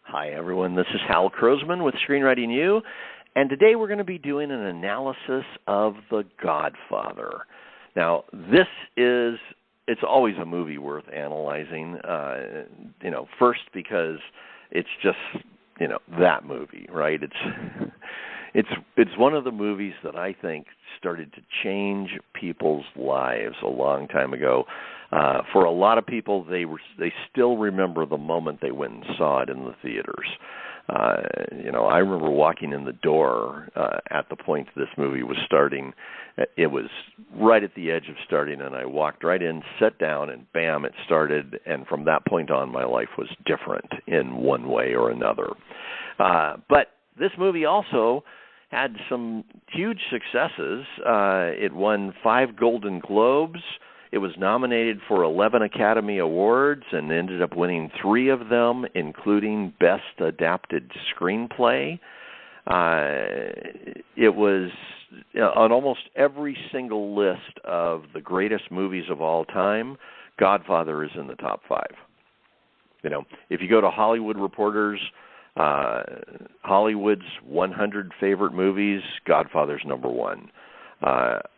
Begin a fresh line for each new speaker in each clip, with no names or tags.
Hi everyone, this is Hal Krosman with ScreenwritingU, and today we're going to be doing an analysis of The Godfather. Now, it's always a movie worth analyzing, first because it's just, that movie, right? It's one of the movies that I think started to change people's lives a long time ago. For a lot of people, they still remember the moment they went and saw it in the theaters. I remember walking in the door at the point this movie was starting. It was right at the edge of starting, and I walked right in, sat down, and bam, it started. And from that point on, my life was different in one way or another. But this movie also had some huge successes. It won 5 Golden Globes. It was nominated for 11 Academy Awards and ended up winning 3 of them, including Best Adapted Screenplay. It was on almost every single list of the greatest movies of all time. Godfather is in the top 5. If you go to Hollywood Reporter's Hollywood's 100 favorite movies, Godfather's number 1.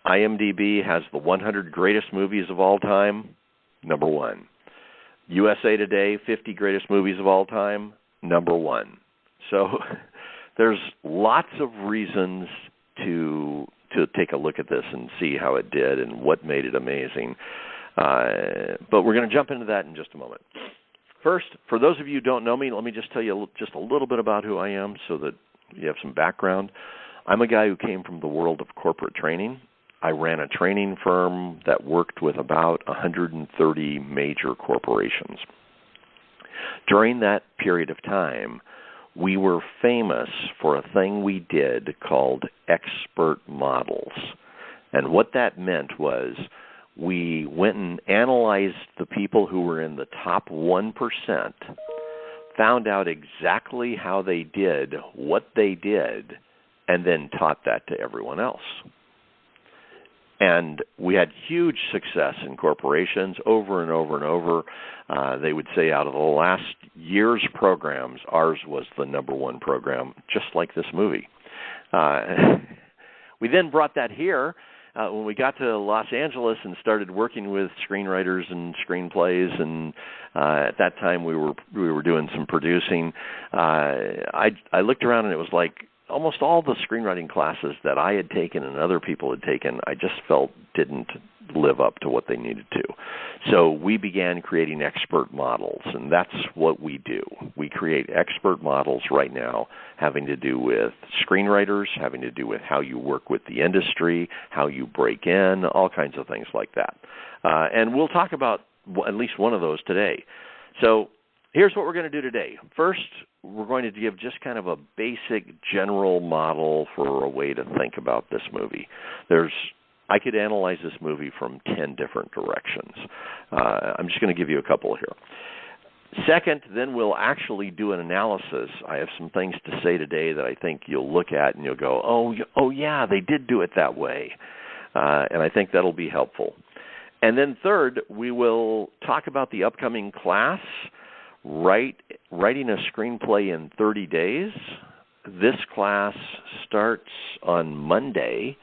IMDb has the 100 greatest movies of all time, number 1. USA Today, 50 greatest movies of all time, number 1. So there's lots of reasons to take a look at this and see how it did and what made it amazing. But we're going to jump into that in just a moment. First, for those of you who don't know me, let me just tell you just a little bit about who I am so that you have some background. I'm a guy who came from the world of corporate training. I ran a training firm that worked with about 130 major corporations. During that period of time, we were famous for a thing we did called expert models. And what that meant was we went and analyzed the people who were in the top 1%, found out exactly how they did what they did, and then taught that to everyone else. And we had huge success in corporations over and over and over. They would say out of the last year's programs, ours was the number 1 program, just like this movie. We then brought that here. When we got to Los Angeles and started working with screenwriters and screenplays, and at that time we were doing some producing, I looked around and it was like almost all the screenwriting classes that I had taken and other people had taken, I just felt didn't live up to what they needed to. So we began creating expert models, and that's what we do. We create expert models right now having to do with screenwriters, having to do with how you work with the industry, how you break in, all kinds of things like that. And we'll talk about at least one of those today. So here's what we're going to do today. First, we're going to give just kind of a basic general model for a way to think about this movie. I could analyze this movie from 10 different directions. I'm just going to give you a couple here. Second, then we'll actually do an analysis. I have some things to say today that I think you'll look at and you'll go, oh yeah, they did do it that way. And I think that'll be helpful. And then third, we will talk about the upcoming class, writing a screenplay in 30 days. This class starts on Monday.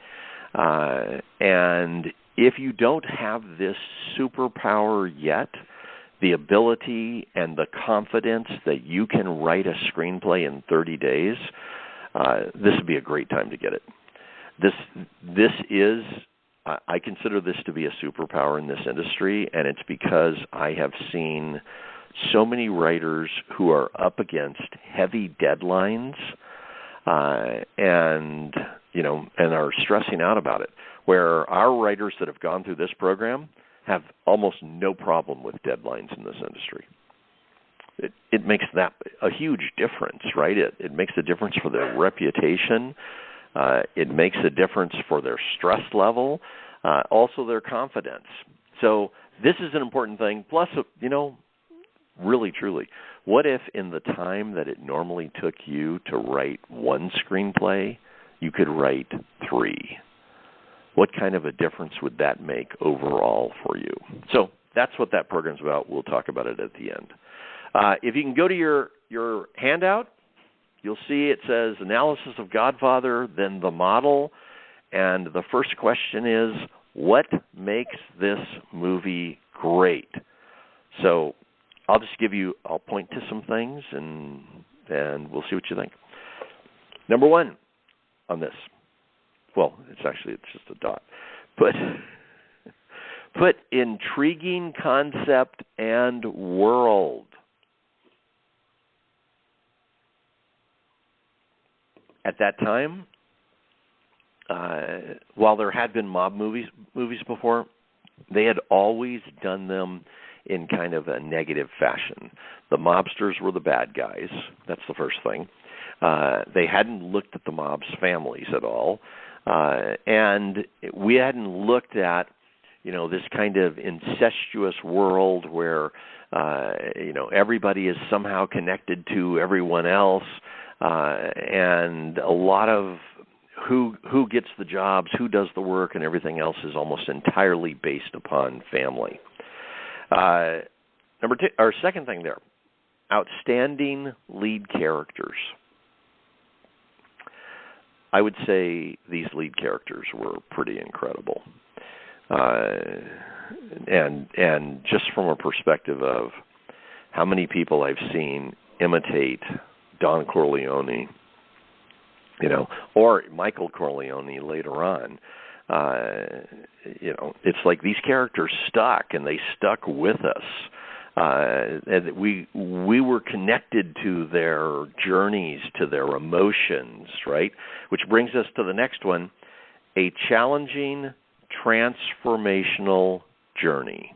And if you don't have this superpower yet, the ability and the confidence that you can write a screenplay in 30 days, this would be a great time to get it. This is, I consider this to be a superpower in this industry, and it's because I have seen so many writers who are up against heavy deadlines and are stressing out about it, where our writers that have gone through this program have almost no problem with deadlines in this industry. It makes that a huge difference, right? It makes a difference for their reputation. It makes a difference for their stress level, also their confidence. So this is an important thing. Plus, really, truly, what if in the time that it normally took you to write 1 screenplay, you could write 3? What kind of a difference would that make overall for you? So that's what that program's about. We'll talk about it at the end. If you can go to your handout, you'll see it says Analysis of Godfather, then the model, and the first question is, what makes this movie great? So I'll point to some things, and we'll see what you think. Number one on this, well, it's just a dot, but put intriguing concept and world. At that time, while there had been mob movies before, they had always done them in kind of a negative fashion. The mobsters were the bad guys. That's the first thing. They hadn't looked at the mob's families at all. And we hadn't looked at, this kind of incestuous world where, everybody is somehow connected to everyone else. And a lot of who gets the jobs, who does the work, and everything else is almost entirely based upon family. Second thing there, outstanding lead characters. I would say these lead characters were pretty incredible. And just from a perspective of how many people I've seen imitate Don Corleone, or Michael Corleone later on. It's like these characters stuck, and they stuck with us. And we were connected to their journeys, to their emotions, right? Which brings us to the next one, a challenging transformational journey.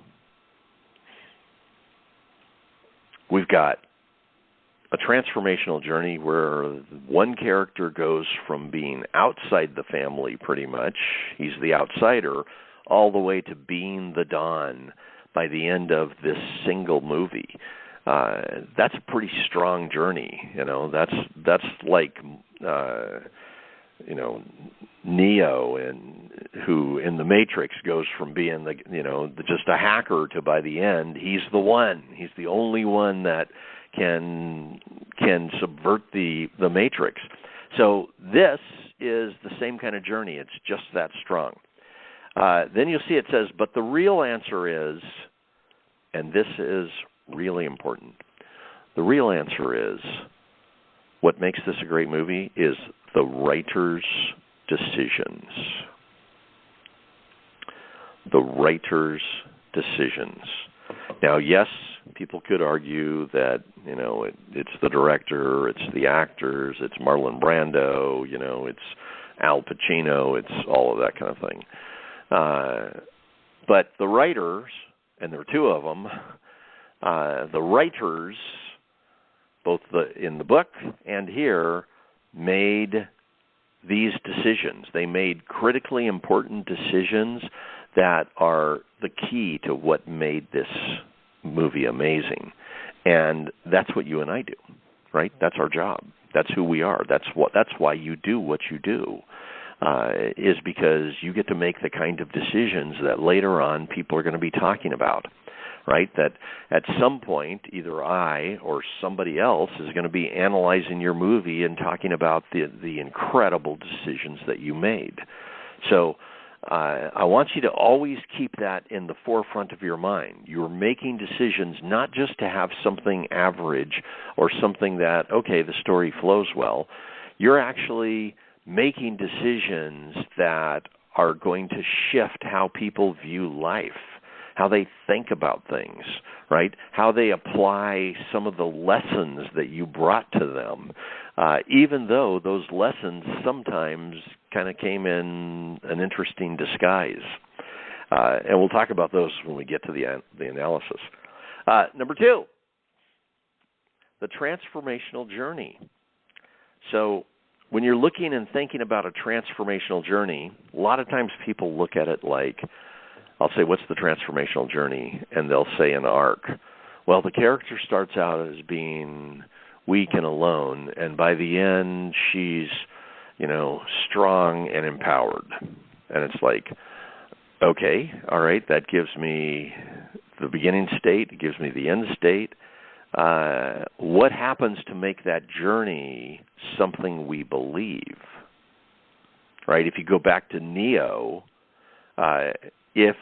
We've got a transformational journey where one character goes from being outside the family pretty much, he's the outsider, all the way to being the Don by the end of this single movie. That's a pretty strong journey. That's like Neo, who in the Matrix goes from being just a hacker to by the end he's the one. He's the only one that can subvert the Matrix. So this is the same kind of journey. It's just that strong. Then you'll see it says, but the real answer is, and this is really important, the real answer is, what makes this a great movie is the writer's decisions. The writer's decisions. Now, yes, people could argue that, it's the director, it's the actors, it's Marlon Brando, it's Al Pacino, it's all of that kind of thing. But the writers, and there are two of them, the writers, both in the book and here, made these decisions. They made critically important decisions that are the key to what made this movie amazing. And that's what you and I do, right? That's our job. That's who we are. That's why you do what you do, is because you get to make the kind of decisions that later on people are going to be talking about, right? That at some point, either I or somebody else is going to be analyzing your movie and talking about the incredible decisions that you made. So I want you to always keep that in the forefront of your mind. You're making decisions not just to have something average or something that, okay, the story flows well. You're actually making decisions that are going to shift how people view life, how they think about things, right? How they apply some of the lessons that you brought to them, even though those lessons sometimes kind of came in an interesting disguise. And we'll talk about those when we get to the analysis. Number two, the transformational journey. So when you're looking and thinking about a transformational journey, a lot of times people look at it like, I'll say, what's the transformational journey? And they'll say an arc. Well, the character starts out as being weak and alone, and by the end, she's, strong and empowered. And it's like, okay, all right, that gives me the beginning state, it gives me the end state. what happens to make that journey something we believe? Right? If you go back to Neo, if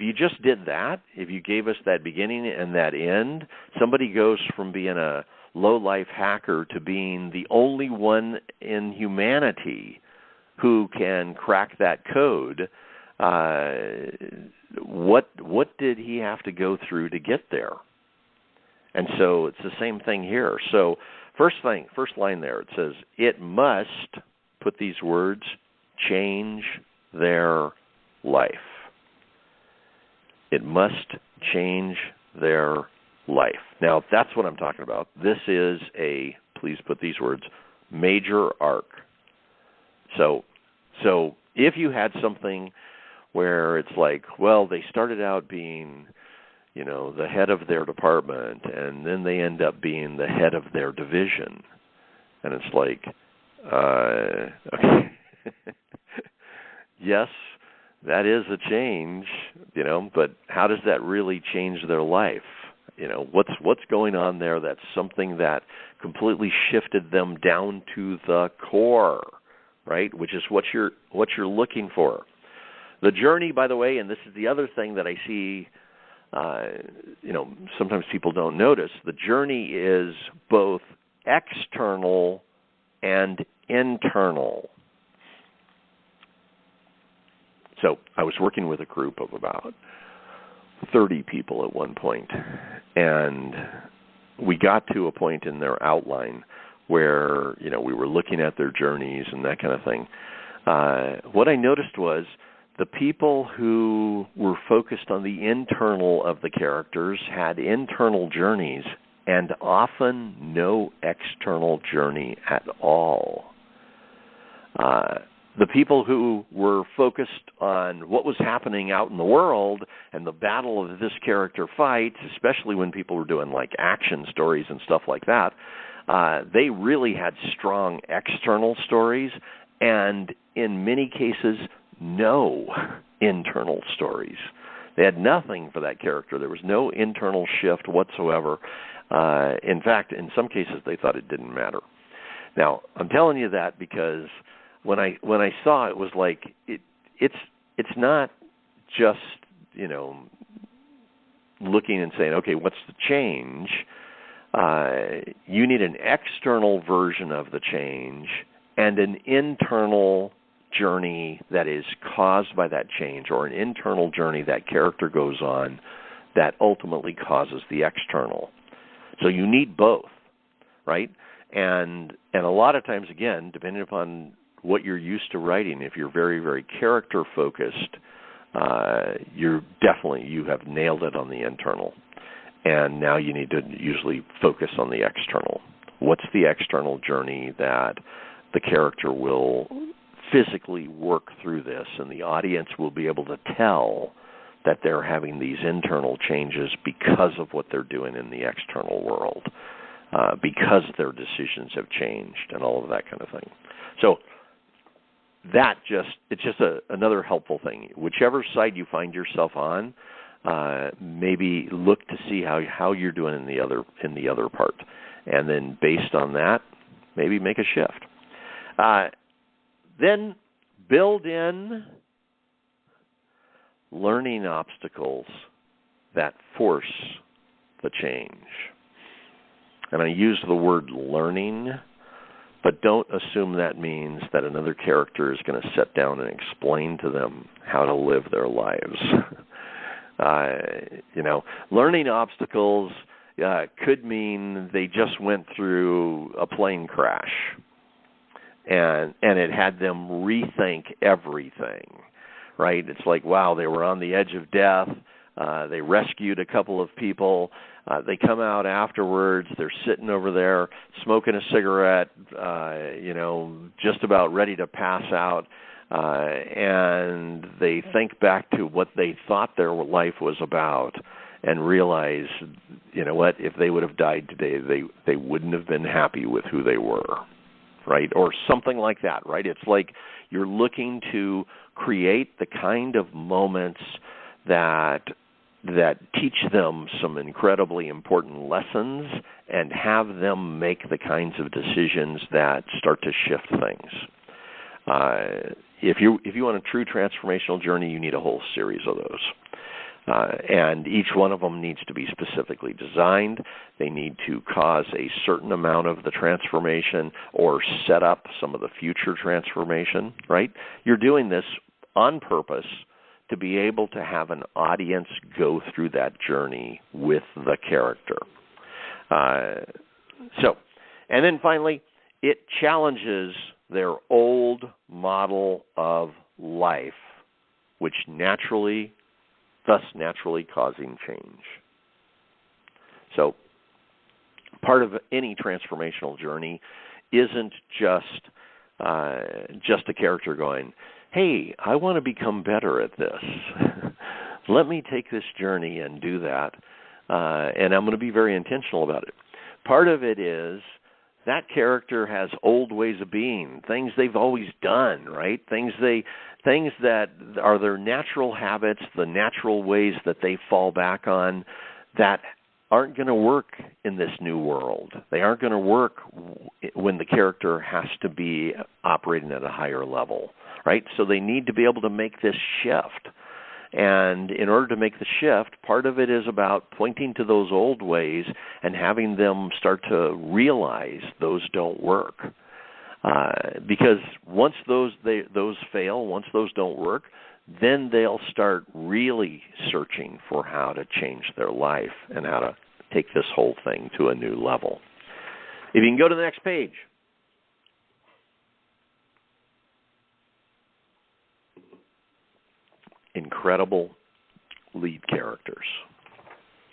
you just did that, if you gave us that beginning and that end, somebody goes from being a low-life hacker to being the only one in humanity who can crack that code. What did he have to go through to get there? And so it's the same thing here. So first line there, it says, it must, put these words, change their life. It must change their life. Now, that's what I'm talking about. This is a, please put these words, major arc. So if you had something where it's like, well, they started out being, the head of their department, and then they end up being the head of their division, and it's like, okay, yes, that is a change, but how does that really change their life? What's going on there? That's something that completely shifted them down to the core, right? Which is what you're looking for. The journey, by the way, and this is the other thing that I see, sometimes people don't notice. The journey is both external and internal. So I was working with a group of about 30 people at one point, and we got to a point in their outline where, we were looking at their journeys and that kind of thing. What I noticed was the people who were focused on the internal of the characters had internal journeys and often no external journey at all. The people who were focused on what was happening out in the world and the battle of this character fights, especially when people were doing like action stories and stuff like that, they really had strong external stories and in many cases no internal stories. They had nothing for that character. There was no internal shift whatsoever. In fact, in some cases, they thought it didn't matter. Now, I'm telling you that because when I saw it was like it's not just looking and saying, okay, what's the change? You need an external version of the change and an internal journey that is caused by that change, or an internal journey that character goes on that ultimately causes the external. So you need both, right? And a lot of times, again, depending upon what you're used to writing, if you're very, very character focused, you have nailed it on the internal. And now you need to usually focus on the external. What's the external journey that the character will physically work through this, and the audience will be able to tell that they're having these internal changes because of what they're doing in the external world, because their decisions have changed and all of that kind of thing. So it's just another helpful thing. Whichever side you find yourself on, maybe look to see how you're doing in the other part, and then based on that, maybe make a shift. Then build in learning obstacles that force the change. And I use the word learning, but don't assume that means that another character is going to sit down and explain to them how to live their lives. Learning obstacles could mean they just went through a plane crash. And it had them rethink everything, right? It's like, wow, they were on the edge of death. They rescued a couple of people. They come out afterwards. They're sitting over there smoking a cigarette, just about ready to pass out. And they think back to what they thought their life was about and realize, what, if they would have died today, they wouldn't have been happy with who they were. Right, or something like that, right? It's like you're looking to create the kind of moments that that teach them some incredibly important lessons and have them make the kinds of decisions that start to shift things. If you want a true transformational journey, you need a whole series of those. And each one of them needs to be specifically designed. They need to cause a certain amount of the transformation or set up some of the future transformation, right? You're doing this on purpose to be able to have an audience go through that journey with the character. And then finally, it challenges their old model of life, which thus naturally causing change. So part of any transformational journey isn't just a character going, hey, I want to become better at this. Let me take this journey and do that, and I'm going to be very intentional about it. Part of it is that character has old ways of being, things they've always done, right? Things that are their natural habits, the natural ways that they fall back on that aren't going to work in this new world. They aren't going to work when the character has to be operating at a higher level, right? So they need to be able to make this shift. And in order to make the shift, part of it is about pointing to those old ways and having them start to realize those don't work. Because once those fail, once those don't work, then they'll start really searching for how to change their life and how to take this whole thing to a new level. If you can go to the next page. Incredible lead characters.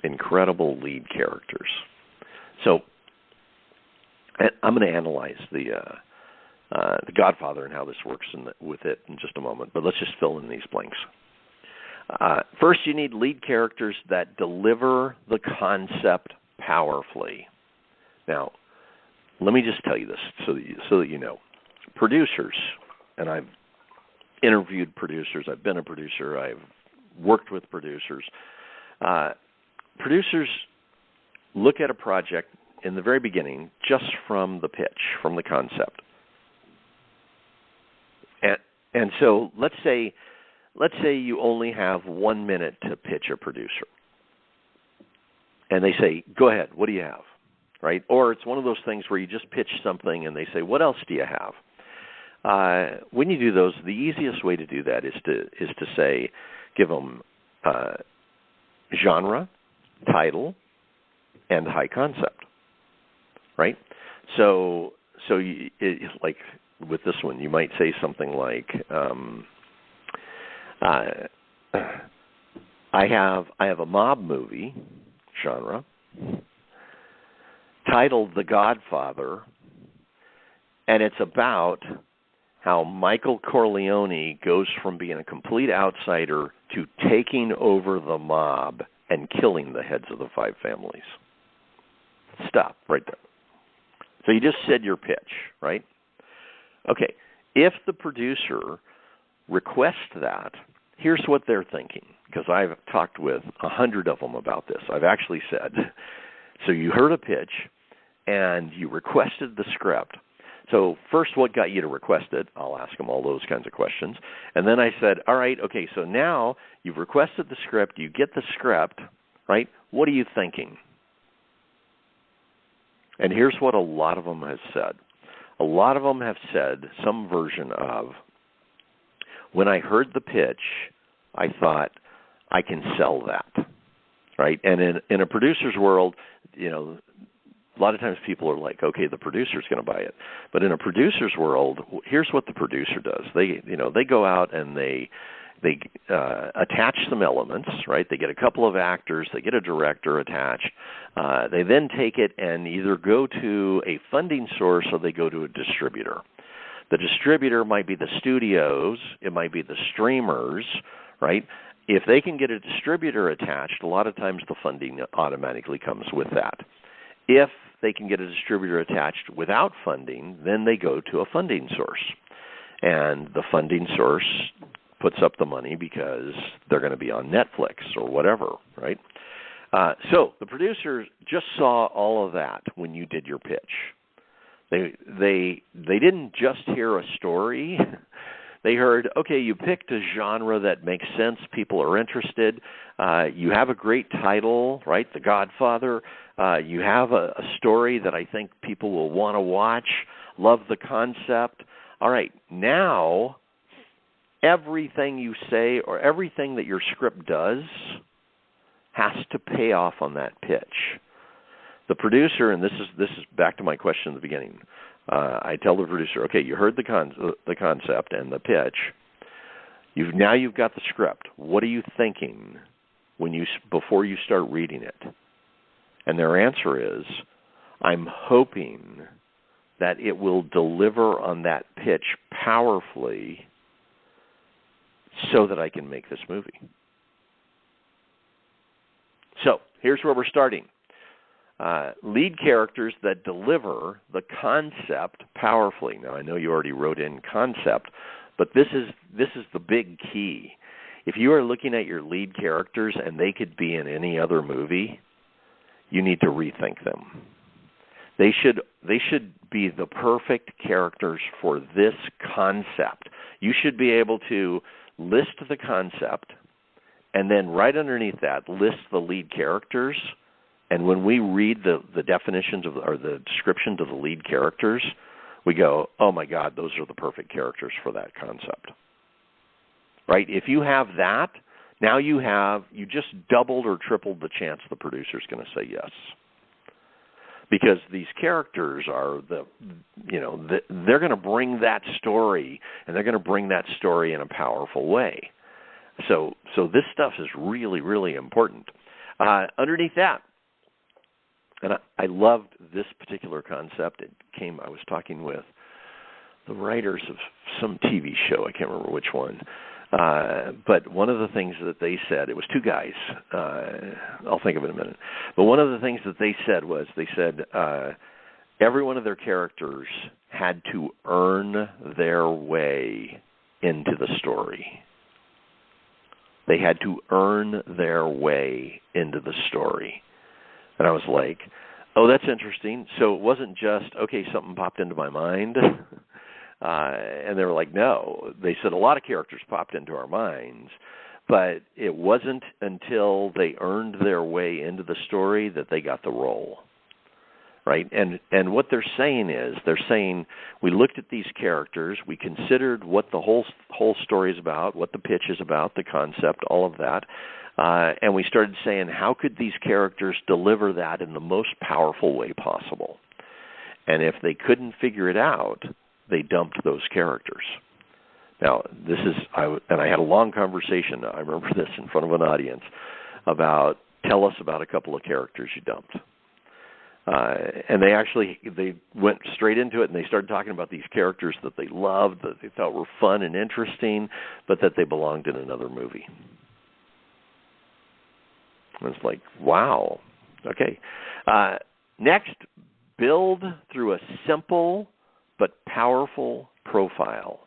Incredible lead characters. So I'm going to analyze the Godfather and how this works with it in just a moment, but let's just fill in these blanks. First, you need lead characters that deliver the concept powerfully. Now, let me just tell you this so that you know. Producers, and I've interviewed producers, I've been a producer, I've worked with producers. Producers look at a project in the very beginning just from the pitch, from the concept. And so let's say you only have 1 minute to pitch a producer. And they say, go ahead, what do you have? Right? Or it's one of those things where you just pitch something and they say, what else do you have? When you do those, the easiest way to do that is to say, give them genre, title, and high concept. Right? So like with this one, you might say something like, I have a mob movie, genre, titled The Godfather, and it's about how Michael Corleone goes from being a complete outsider to taking over the mob and killing the heads of the 5 families. Stop right there. So you just said your pitch, right? Okay, if the producer requests that, here's what they're thinking, because I've talked with 100 of them about this. I've actually said, so you heard a pitch and you requested the script. So first, what got you to request it? I'll ask them all those kinds of questions. And then I said, all right, okay, so now you've requested the script, you get the script, right? What are you thinking? And here's what a lot of them have said. A lot of them have said some version of, when I heard the pitch, I thought, I can sell that, right? And in a producer's world, you know, a lot of times people are like, okay, the producer's going to buy it. But in a producer's world, here's what the producer does. They go out and they attach some elements, right? They get a couple of actors, they get a director attached. They then take it and either go to a funding source or they go to a distributor. The distributor might be the studios, it might be the streamers, right? If they can get a distributor attached, a lot of times the funding automatically comes with that. If they can get a distributor attached without funding, then they go to a funding source. And the funding source puts up the money because they're going to be on Netflix or whatever, right? So the producers just saw all of that when you did your pitch. They didn't just hear a story. They heard, okay, you picked a genre that makes sense. People are interested. You have a great title, right? The Godfather. You have a story that I think people will want to watch. Love the concept. All right, now everything you say or everything that your script does has to pay off on that pitch. The producer, and this is back to my question in the beginning. I tell the producer, okay, you heard the concept and the pitch. Now you've got the script. What are you thinking before you start reading it? And their answer is, I'm hoping that it will deliver on that pitch powerfully so that I can make this movie. So here's where we're starting. Lead characters that deliver the concept powerfully. Now, I know you already wrote in concept, but this is the big key. If you are looking at your lead characters and they could be in any other movie, you need to rethink them. They should be the perfect characters for this concept. You should be able to list the concept and then right underneath that list the lead characters. And when we read the definitions or the descriptions of the lead characters, we go, oh my God, those are the perfect characters for that concept. Right? If you have that, now you just doubled or tripled the chance the producer's going to say yes. Because these characters are they're going to bring that story, and they're going to bring that story in a powerful way. So this stuff is really, really important. Underneath that, and I loved this particular concept. I was talking with the writers of some TV show. I can't remember which one. But one of the things that they said, it was two guys. I'll think of it in a minute. But one of the things that they said was, every one of their characters had to earn their way into the story. They had to earn their way into the story. And I was like, oh, that's interesting. So it wasn't just, okay, something popped into my mind. And they were like, no. They said a lot of characters popped into our minds, but it wasn't until they earned their way into the story that they got the role. Right? And what they're saying is, we looked at these characters, we considered what the whole story is about, what the pitch is about, the concept, all of that, and we started saying, how could these characters deliver that in the most powerful way possible? And if they couldn't figure it out, they dumped those characters. Now, I had a long conversation, I remember this in front of an audience, tell us about a couple of characters you dumped. And they went straight into it, and they started talking about these characters that they loved, that they thought were fun and interesting, but that they belonged in another movie. And it's like, wow. Okay. Next, build through a simple but powerful profile.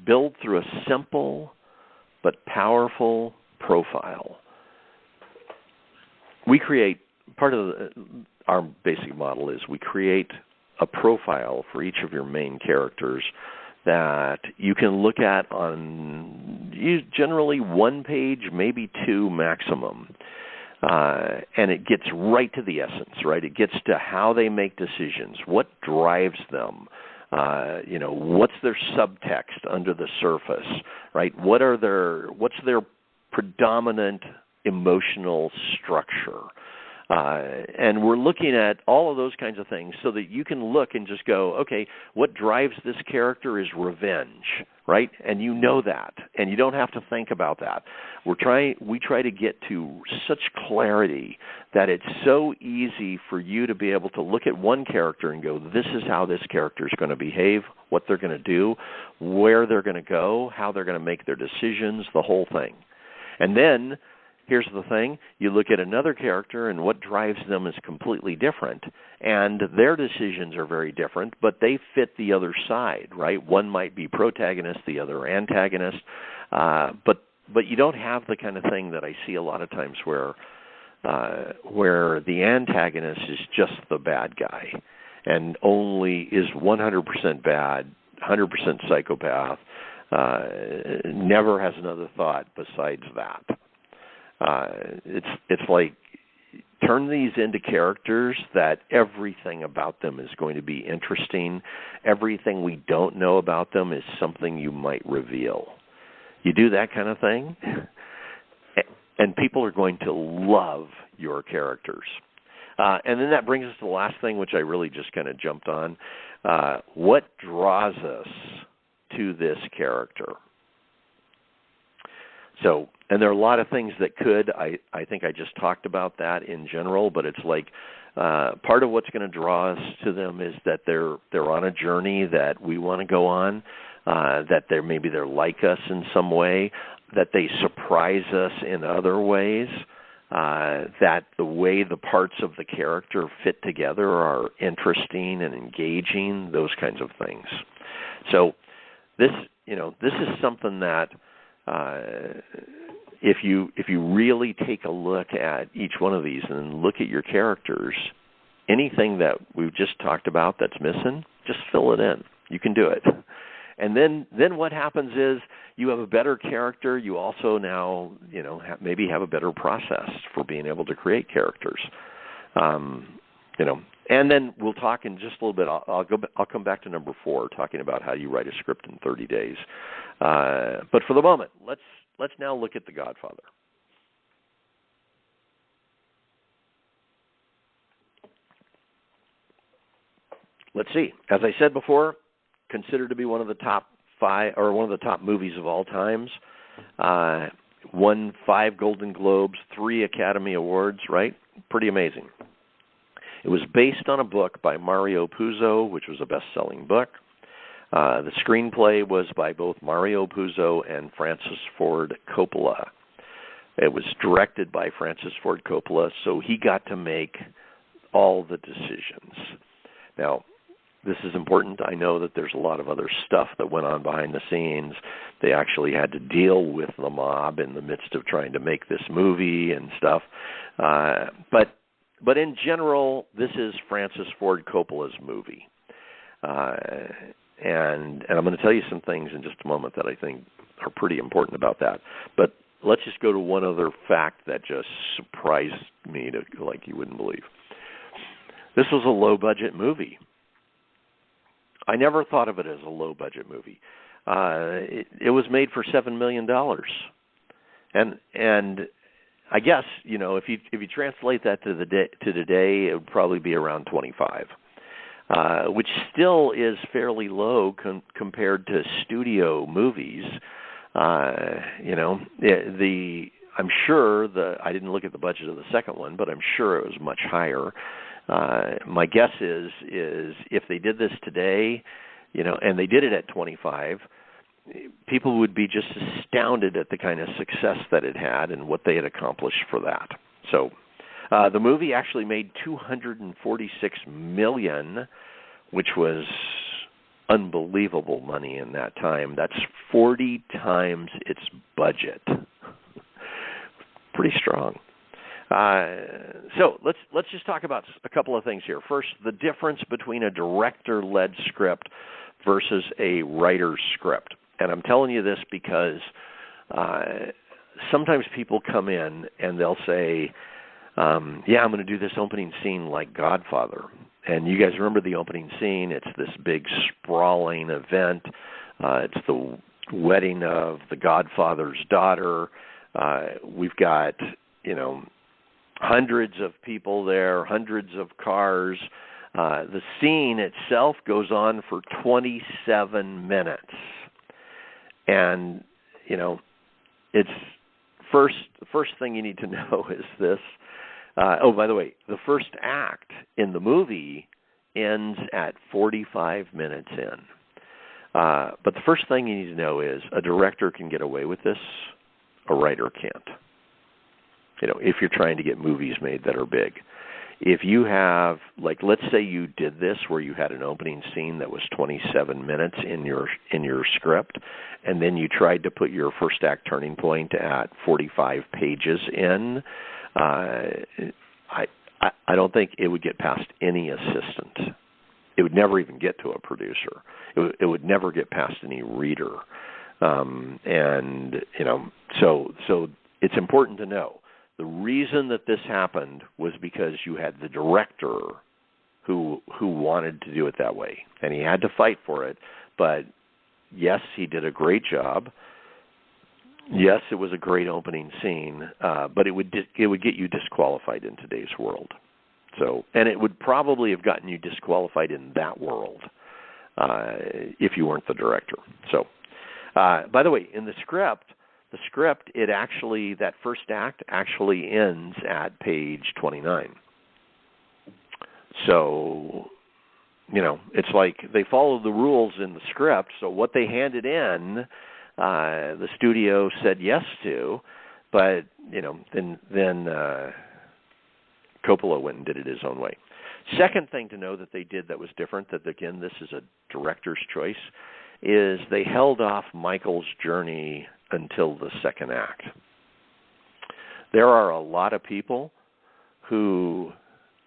Build through a simple but powerful profile. Part of our basic model is we create a profile for each of your main characters that you can look at on generally one page, maybe two maximum. And it gets right to the essence, right? It gets to how they make decisions, what drives them, what's their subtext under the surface, right? What's their predominant emotional structure? And we're looking at all of those kinds of things so that you can look and just go, okay, what drives this character is revenge, right? And you know that, and you don't have to think about that. We try to get to such clarity that it's so easy for you to be able to look at one character and go, this is how this character is going to behave, what they're going to do, where they're going to go, how they're going to make their decisions, the whole thing. And then here's the thing. You look at another character, and what drives them is completely different. And their decisions are very different, but they fit the other side, right? One might be protagonist, the other antagonist. But you don't have the kind of thing that I see a lot of times where the antagonist is just the bad guy and only is 100% bad, 100% psychopath, never has another thought besides that. It's like, turn these into characters that everything about them is going to be interesting. Everything we don't know about them is something you might reveal. You do that kind of thing, and people are going to love your characters. And then that brings us to the last thing, which I really just kind of jumped on. What draws us to this character? So, and there are a lot of things that could. I think I just talked about that in general, but it's like part of what's going to draw us to them is that they're on a journey that we want to go on, that maybe they're like us in some way, that they surprise us in other ways, that the way the parts of the character fit together are interesting and engaging, those kinds of things. So this is something that if you really take a look at each one of these and look at your characters, anything that we've just talked about that's missing, just fill it in. You can do it. And then what happens is you have a better character. You also now, maybe have a better process for being able to create characters. And then we'll talk in just a little bit. I'll come back to number 4, talking about how you write a script in 30 days. But for the moment, let's now look at The Godfather. Let's see. As I said before, considered to be one of the top 5 or one of the top movies of all times. Won 5 Golden Globes, 3 Academy Awards, right? Pretty amazing. It was based on a book by Mario Puzo, which was a best-selling book. The screenplay was by both Mario Puzo and Francis Ford Coppola. It was directed by Francis Ford Coppola, so he got to make all the decisions. Now, this is important. I know that there's a lot of other stuff that went on behind the scenes. They actually had to deal with the mob in the midst of trying to make this movie and stuff. But in general, this is Francis Ford Coppola's movie. And I'm going to tell you some things in just a moment that I think are pretty important about that. But let's just go to one other fact that just surprised me to like you wouldn't believe. This was a low-budget movie. I never thought of it as a low-budget movie. It was made for $7 million, and I guess if you translate that to today, it would probably be around 25, which still is fairly low compared to studio movies. I'm sure I didn't look at the budget of the second one, but I'm sure it was much higher. My guess is if they did this today, and they did it at 25, people would be just astounded at the kind of success that it had and what they had accomplished for that. So the movie actually made $246 million, which was unbelievable money in that time. That's 40 times its budget. Pretty strong. So let's just talk about a couple of things here. First, the difference between a director-led script versus a writer's script. And I'm telling you this because sometimes people come in and they'll say, I'm going to do this opening scene like Godfather. And you guys remember the opening scene. It's this big sprawling event. It's the wedding of the Godfather's daughter. We've got, hundreds of people there, hundreds of cars. The scene itself goes on for 27 minutes. And, it's the first thing you need to know is this. By the way, the first act in the movie ends at 45 minutes in. But the first thing you need to know is a director can get away with this, a writer can't. if you're trying to get movies made that are big. If you have, like, let's say you did this where you had an opening scene that was 27 minutes in your script, and then you tried to put your first act turning point at 45 pages in, I don't think it would get past any assistant. It would never even get to a producer. It would never get past any reader. So it's important to know. The reason that this happened was because you had the director who wanted to do it that way, and he had to fight for it. But yes, he did a great job. Yes, it was a great opening scene, but it would get you disqualified in today's world. So, and it would probably have gotten you disqualified in that world if you weren't the director. So, by the way, in the script, that first act actually ends at page 29. So, it's like they followed the rules in the script. So what they handed in, the studio said yes to, but then Coppola went and did it his own way. Second thing to know that they did that was different, that again this is a director's choice, is they held off Michael's journey until the second act. There are a lot of people who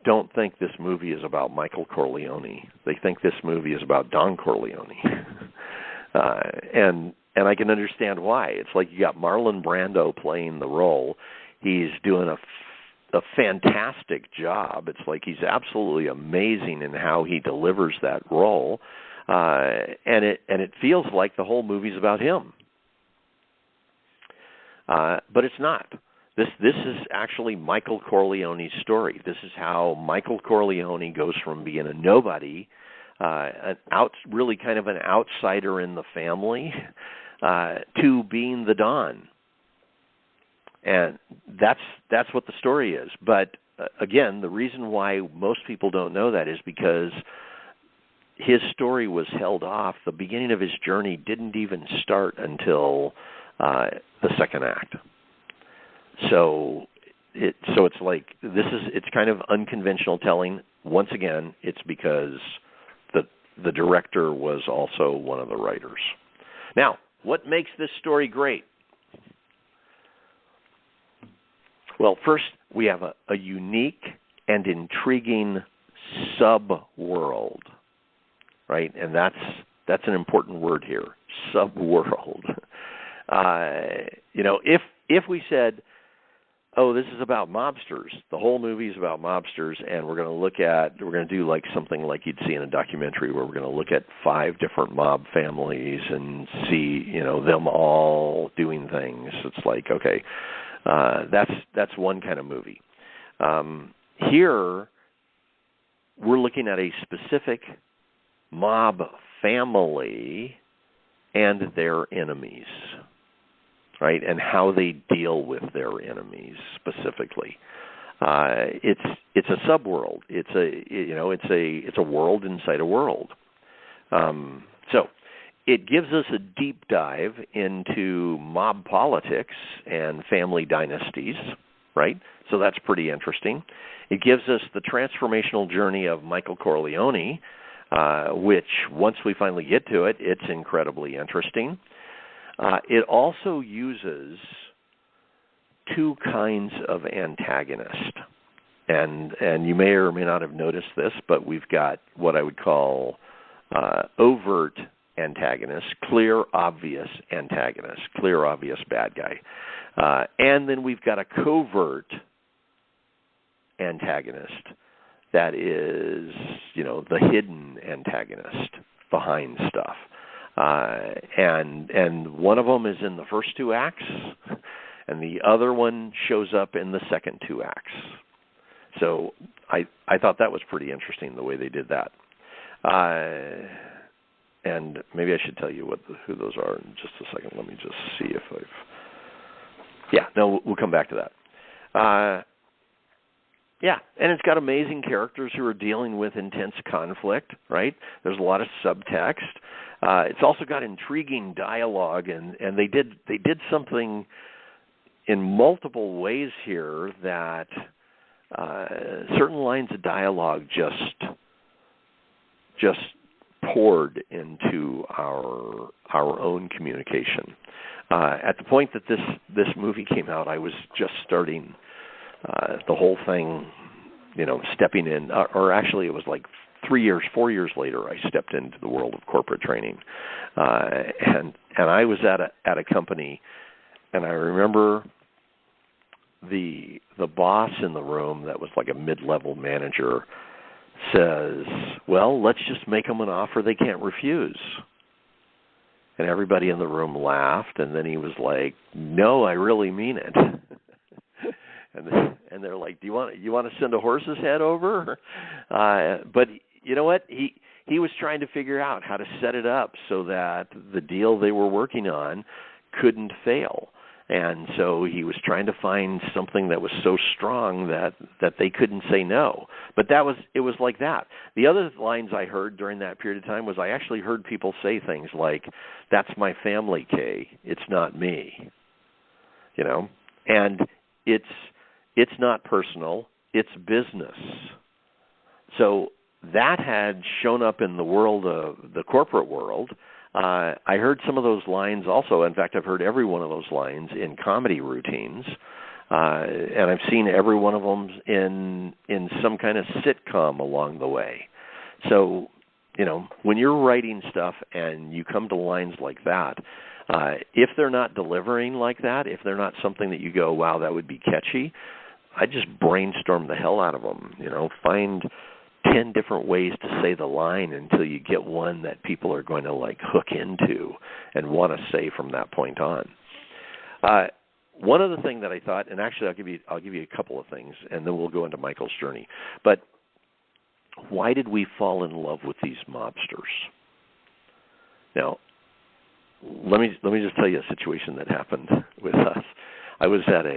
don't think this movie is about Michael Corleone. They think this movie is about Don Corleone. And I can understand why. It's like you got Marlon Brando playing the role. He's doing a fantastic job. It's like he's absolutely amazing in how he delivers that role. And it feels like the whole movie's about him. But it's not. This is actually Michael Corleone's story. This is how Michael Corleone goes from being a nobody, really kind of an outsider in the family, to being the Don. And that's what the story is. But again, the reason why most people don't know that is because his story was held off. The beginning of his journey didn't even start until the second act. So it's like it's kind of unconventional telling. Once again, it's because the director was also one of the writers. Now, what makes this story great? Well, first, we have a unique and intriguing sub-world, right? And that's an important word here, sub-world. If we said, oh, this is about mobsters, the whole movie is about mobsters, and we're going to do like something like you'd see in a documentary where we're going to look at 5 different mob families and see, them all doing things. It's like, okay, that's one kind of movie. Here, we're looking at a specific mob family and their enemies, right? And how they deal with their enemies specifically. It's a subworld. It's a world inside a world. So it gives us a deep dive into mob politics and family dynasties, right? So that's pretty interesting. It gives us the transformational journey of Michael Corleone, which once we finally get to it, it's incredibly interesting. It also uses 2 kinds of antagonist. And you may or may not have noticed this, but we've got what I would call overt antagonist, clear, obvious antagonist, clear, obvious bad guy. And then we've got a covert antagonist that is, the hidden antagonist behind stuff. And one of them is in the first 2 acts, and the other one shows up in the second 2 acts. So I thought that was pretty interesting, the way they did that. And maybe I should tell you who those are in just a second. Let me just see if we'll come back to that. And it's got amazing characters who are dealing with intense conflict, right? There's a lot of subtext. It's also got intriguing dialogue, and they did something in multiple ways here that certain lines of dialogue just poured into our own communication. At the point that this movie came out, I was just starting the whole thing, stepping in, or actually it was like 4 years later, I stepped into the world of corporate training, and I was at a company, and I remember the boss in the room that was like a mid-level manager says, "Well, let's just make them an offer they can't refuse." And everybody in the room laughed, and then he was like, "No, I really mean it." and they're like, "Do you want to send a horse's head over?" But you know what? He was trying to figure out how to set it up so that the deal they were working on couldn't fail. And so he was trying to find something that was so strong that they couldn't say no. But it was like that. The other lines I heard during that period of time was I actually heard people say things like, "That's my family, Kay. It's not me." And it's not personal. It's business. So that had shown up in the world of the corporate world. I heard some of those lines also. In fact, I've heard every one of those lines in comedy routines, and I've seen every one of them in some kind of sitcom along the way. So, when you're writing stuff and you come to lines like that, if they're not delivering like that, if they're not something that you go, "Wow, that would be catchy," I just brainstorm the hell out of them. Find 10 different ways to say the line until you get one that people are going to hook into and want to say from that point on. One other thing that I thought, and actually I'll give you a couple of things, and then we'll go into Michael's journey. But why did we fall in love with these mobsters? Now, let me just tell you a situation that happened with us. I was at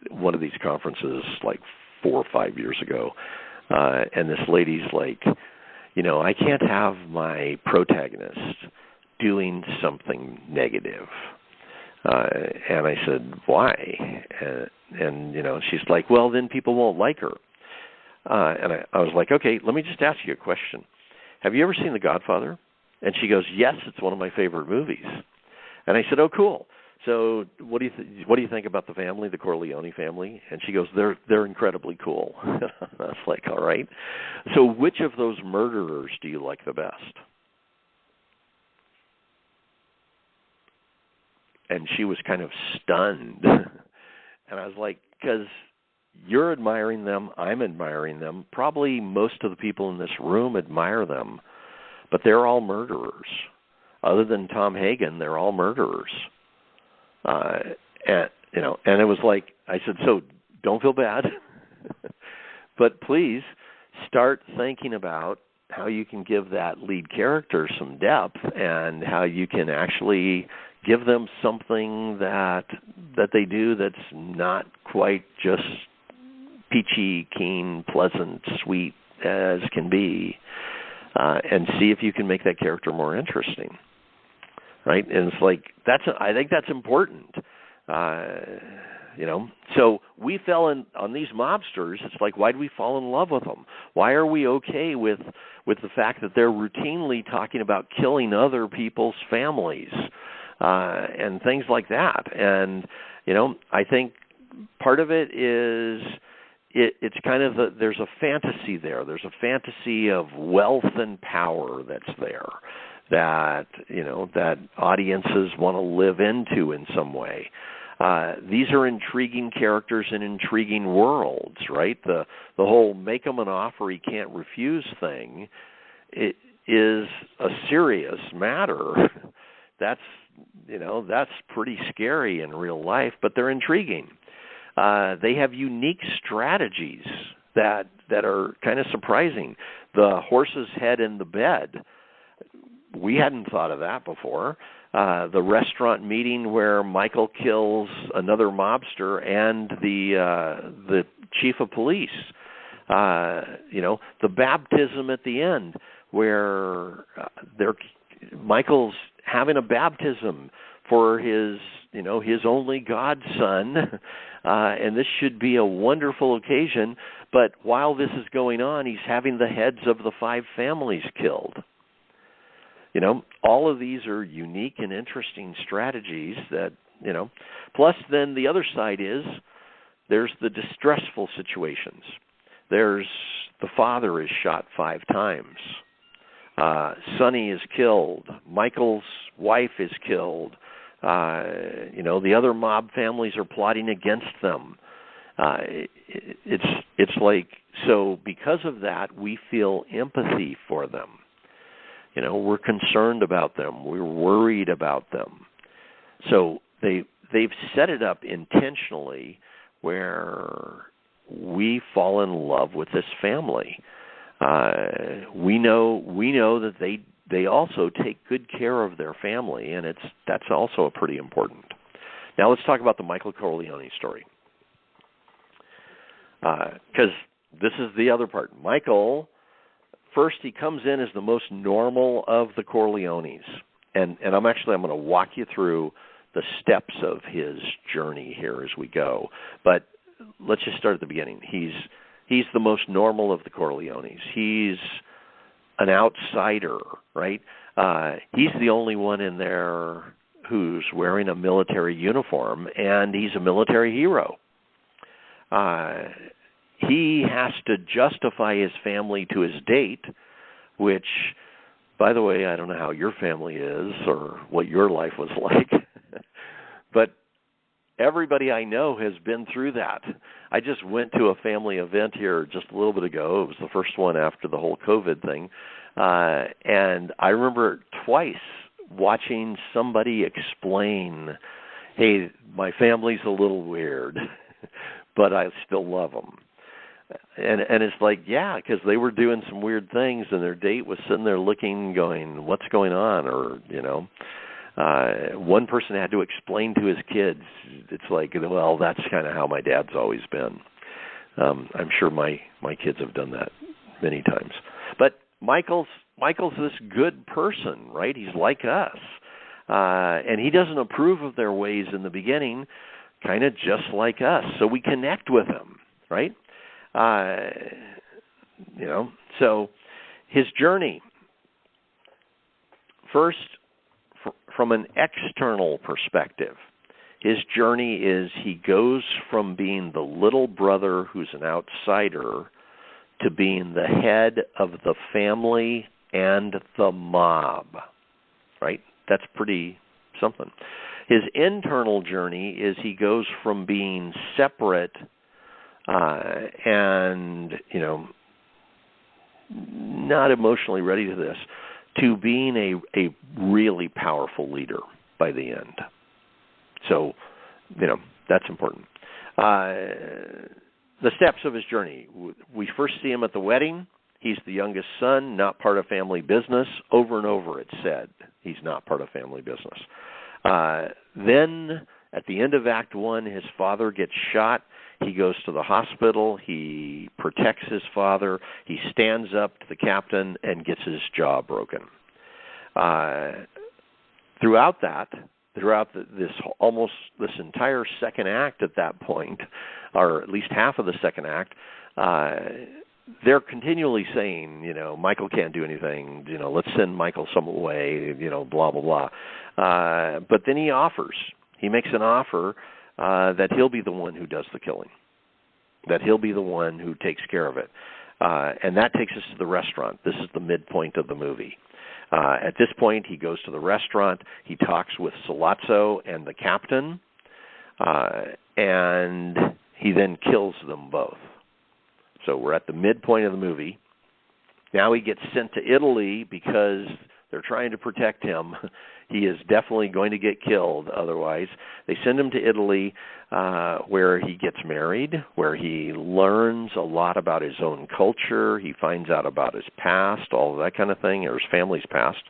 one of these conferences like 4 or 5 years ago, and this lady's like, "I can't have my protagonist doing something negative." And I said, "Why?" And she's like, "Well, then people won't like her." And I was like, "Okay, let me just ask you a question. Have you ever seen The Godfather?" And she goes, "Yes, it's one of my favorite movies." And I said, "Oh, cool. So what do you think about the family, the Corleone family?" And she goes, "They're incredibly cool." I was like, "All right. So which of those murderers do you like the best?" And she was kind of stunned. And I was like, "Because you're admiring them, I'm admiring them. Probably most of the people in this room admire them, but they're all murderers. Other than Tom Hagen, they're all murderers." And it was like, I said, "So don't feel bad, but please start thinking about how you can give that lead character some depth and how you can actually give them something that they do that's not quite just peachy, keen, pleasant, sweet as can be, and see if you can make that character more interesting." Right? And it's like, I think that's important. So we fell on these mobsters. It's like, why do we fall in love with them? Why are we okay with the fact that they're routinely talking about killing other people's families and things like that? And, I think part of it is it's kind of there's a fantasy there. There's a fantasy of wealth and power that's there, that that audiences want to live into in some way. These are intriguing characters in intriguing worlds, right? The whole make them an offer he can't refuse thing, it is a serious matter. That's pretty scary in real life, but they're intriguing. They have unique strategies that are kind of surprising. The horse's head in the bed. We hadn't thought of that before. The restaurant meeting where Michael kills another mobster and the chief of police. The baptism at the end where Michael's having a baptism for his only godson, and this should be a wonderful occasion. But while this is going on, he's having the heads of the 5 families killed. All of these are unique and interesting strategies that, Plus, then the other side is there's the distressful situations. There's the father is shot 5 times. Sonny is killed. Michael's wife is killed. The other mob families are plotting against them. It's like, so because of that, we feel empathy for them. We're concerned about them. We're worried about them. So they've set it up intentionally where we fall in love with this family. We know that they also take good care of their family, and that's also pretty important. Now let's talk about the Michael Corleone story, because this is the other part. Michael, first he comes in as the most normal of the Corleones, and I'm going to walk you through the steps of his journey here as we go. But let's just start at the beginning. He's the most normal of the Corleones. He's an outsider, right? He's the only one in there who's wearing a military uniform, and he's a military hero. He has to justify his family to his date, which, by the way, I don't know how your family is or what your life was like, but everybody I know has been through that. I just went to a family event here just a little bit ago. It was the first one after the whole COVID thing. And I remember twice watching somebody explain, hey, my family's a little weird, but I still love them. And it's like, yeah, because they were doing some weird things, and their date was sitting there looking, going, what's going on? Or, one person had to explain to his kids, it's like, well, that's kind of how my dad's always been. I'm sure my kids have done that many times. But Michael's this good person, right? He's like us. And he doesn't approve of their ways in the beginning, kind of just like us. So we connect with him, right? So his journey, first, from an external perspective, his journey is he goes from being the little brother who's an outsider to being the head of the family and the mob, right? That's pretty something. His internal journey is he goes from being separate and, not emotionally ready to this, to being a really powerful leader by the end. So, that's important. The steps of his journey. We first see him at the wedding. He's the youngest son, not part of family business. Over and over it's said he's not part of family business. Then, at the end of Act 1, his father gets shot. He goes to the hospital. He protects his father. He stands up to the captain and gets his jaw broken. Throughout this entire second act at that point, or at least half of the second act, they're continually saying, Michael can't do anything, let's send Michael some way, blah, blah, blah. But then he makes an offer that he'll be the one who does the killing, that he'll be the one who takes care of it. And that takes us to the restaurant. This is the midpoint of the movie. At this point, he goes to the restaurant. He talks with Sollozzo and the captain, and he then kills them both. So we're at the midpoint of the movie. Now he gets sent to Italy because they're trying to protect him. He is definitely going to get killed otherwise. They send him to Italy where he gets married, where he learns a lot about his own culture. He finds out about his past, all of that kind of thing, or his family's past.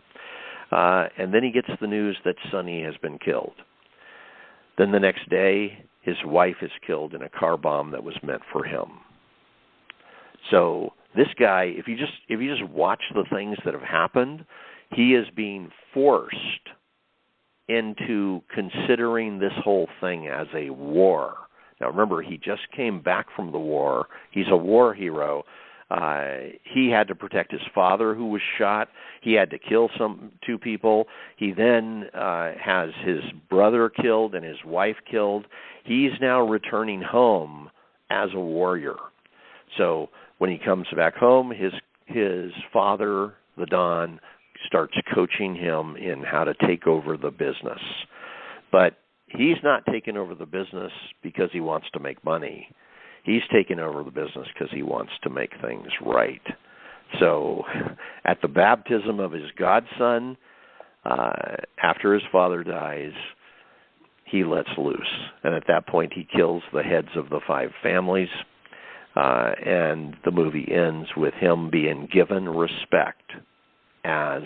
And then he gets the news that Sonny has been killed. Then the next day, his wife is killed in a car bomb that was meant for him. So this guy, if you just watch the things that have happened, he is being forced into considering this whole thing as a war. Now, remember, he just came back from the war. He's a war hero. He had to protect his father, who was shot. He had to kill two people. He then has his brother killed and his wife killed. He's now returning home as a warrior. So when he comes back home, his father, the Don, starts coaching him in how to take over the business. But he's not taking over the business because he wants to make money. He's taking over the business because he wants to make things right. So at the baptism of his godson, after his father dies, he lets loose. And at that point, he kills the heads of the 5 families. And the movie ends with him being given respect as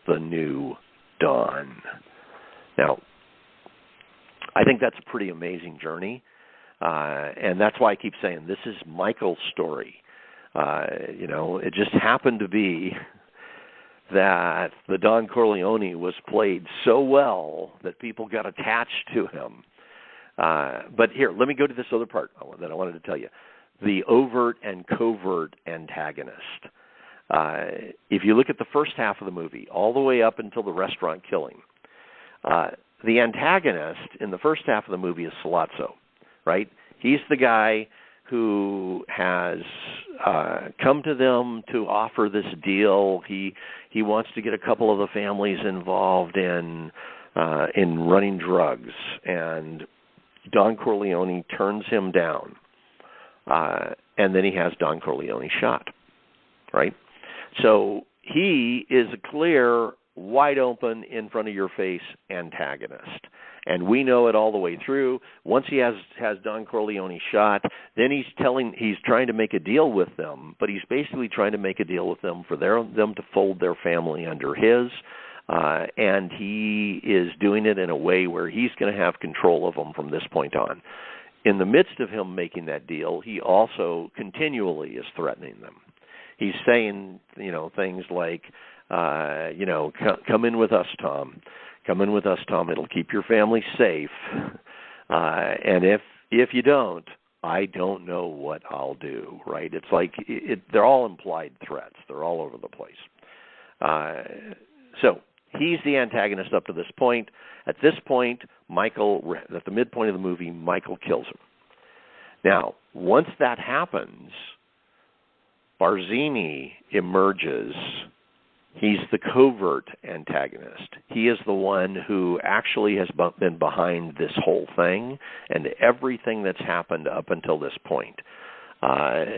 the new Don. Now, I think that's a pretty amazing journey. And that's why I keep saying this is Michael's story. It just happened to be that the Don Corleone was played so well that people got attached to him. But here, let me go to this other part that I wanted to tell you. The overt and covert antagonist. If you look at the first half of the movie, all the way up until the restaurant killing, the antagonist in the first half of the movie is Sollozzo, right? He's the guy who has come to them to offer this deal. He wants to get a couple of the families involved in running drugs, and Don Corleone turns him down. And then he has Don Corleone shot, right? So he is a clear, wide open, in front of your face antagonist. And we know it all the way through. Once he has Don Corleone shot, then he's trying to make a deal with them, but he's basically trying to make a deal with them for them to fold their family under his. And he is doing it in a way where he's going to have control of them from this point on. In the midst of him making that deal, he also continually is threatening them. He's saying, things like, come in with us, Tom. Come in with us, Tom. It'll keep your family safe. And if you don't, I don't know what I'll do, right? It's like they're all implied threats. They're all over the place. So he's the antagonist up to this point. At this point, Michael, at the midpoint of the movie, Michael kills him. Now, once that happens, Barzini emerges. He's the covert antagonist. He is the one who actually has been behind this whole thing and everything that's happened up until this point.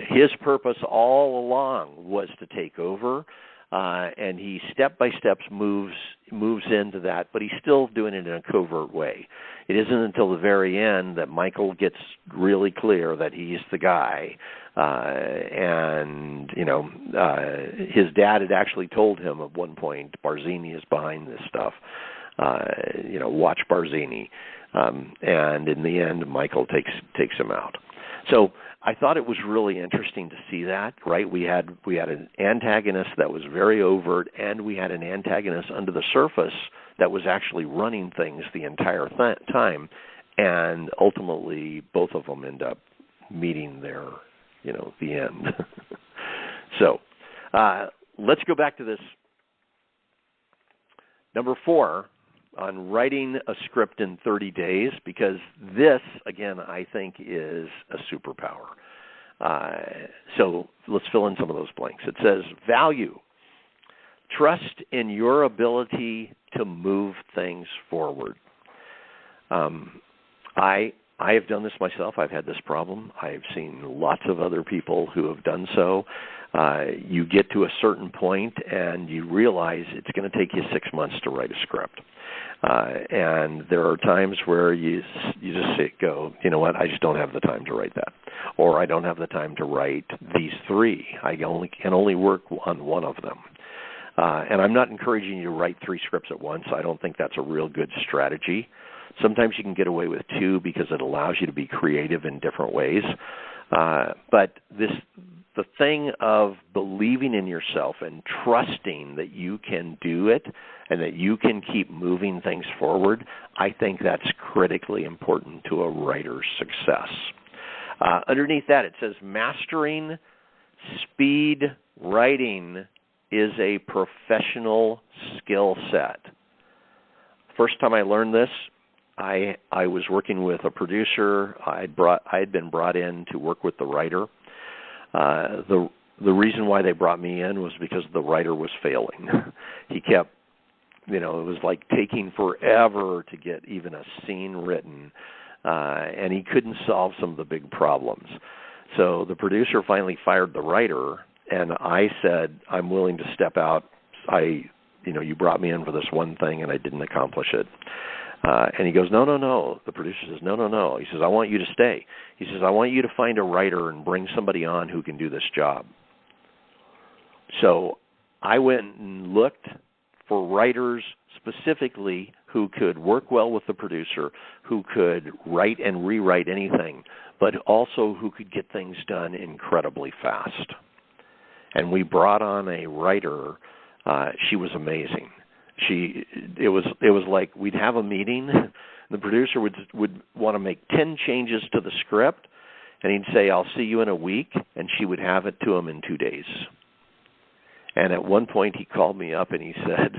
His purpose all along was to take over, and he step by step moves into that, but he's still doing it in a covert way. It isn't until the very end that Michael gets really clear that he's the guy. His dad had actually told him at one point, Barzini is behind this stuff. Watch Barzini. And in the end, Michael takes him out. So I thought it was really interesting to see that, right? We had an antagonist that was very overt, and we had an antagonist under the surface that was actually running things the entire time, and ultimately both of them end up meeting their, the end. So let's go back to this. Number 4, on writing a script in 30 days, because this, again, I think is a superpower. So let's fill in some of those blanks. It says, value. Trust in your ability to move things forward. I have done this myself. I've had this problem. I've seen lots of other people who have done so. You get to a certain point and you realize it's going to take you 6 months to write a script. And there are times where you just go, you know what, I just don't have the time to write that. Or I don't have the time to write these 3. I can only work on one of them. And I'm not encouraging you to write 3 scripts at once. I don't think that's a real good strategy. Sometimes you can get away with 2 because it allows you to be creative in different ways. But the thing of believing in yourself and trusting that you can do it and that you can keep moving things forward, I think that's critically important to a writer's success. Underneath that, it says mastering speed writing is a professional skill set. First time I learned this, I was working with a producer. I had been brought in to work with the writer. The reason why they brought me in was because the writer was failing. He kept, it was like taking forever to get even a scene written, and he couldn't solve some of the big problems. So the producer finally fired the writer, and I said, I'm willing to step out. You brought me in for this one thing, and I didn't accomplish it. And he goes, no. The producer says, no. He says, I want you to stay. He says, I want you to find a writer and bring somebody on who can do this job. So I went and looked for writers specifically who could work well with the producer, who could write and rewrite anything, but also who could get things done incredibly fast. And we brought on a writer. She was amazing. It was like we'd have a meeting. The producer would want to make 10 changes to the script, and he'd say, I'll see you in a week, and she would have it to him in 2 days. And at one point he called me up and he said,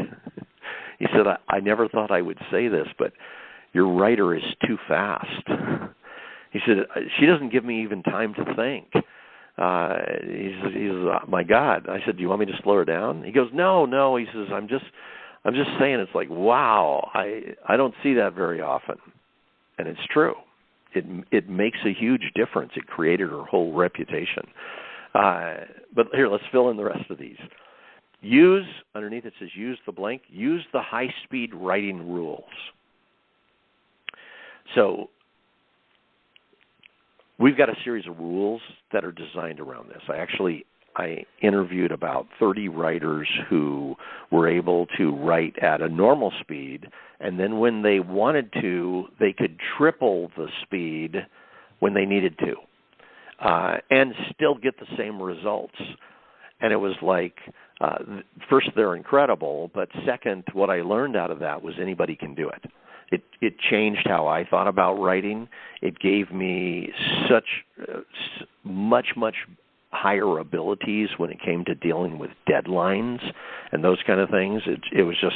I never thought I would say this, but your writer is too fast. He said, she doesn't give me even time to think. He says, my God. I said, do you want me to slow her down? He goes, no. He says, I'm just saying, it's like, wow, I don't see that very often. And it's true. It makes a huge difference. It created her whole reputation. But here, let's fill in the rest of these. Underneath it says use the blank, use the high-speed writing rules. So we've got a series of rules that are designed around this. I interviewed about 30 writers who were able to write at a normal speed, and then when they wanted to, they could triple the speed when they needed to, and still get the same results. And it was like, first, they're incredible, but second, what I learned out of that was anybody can do it. It changed how I thought about writing. It gave me such much higher abilities when it came to dealing with deadlines and those kind of things. It was just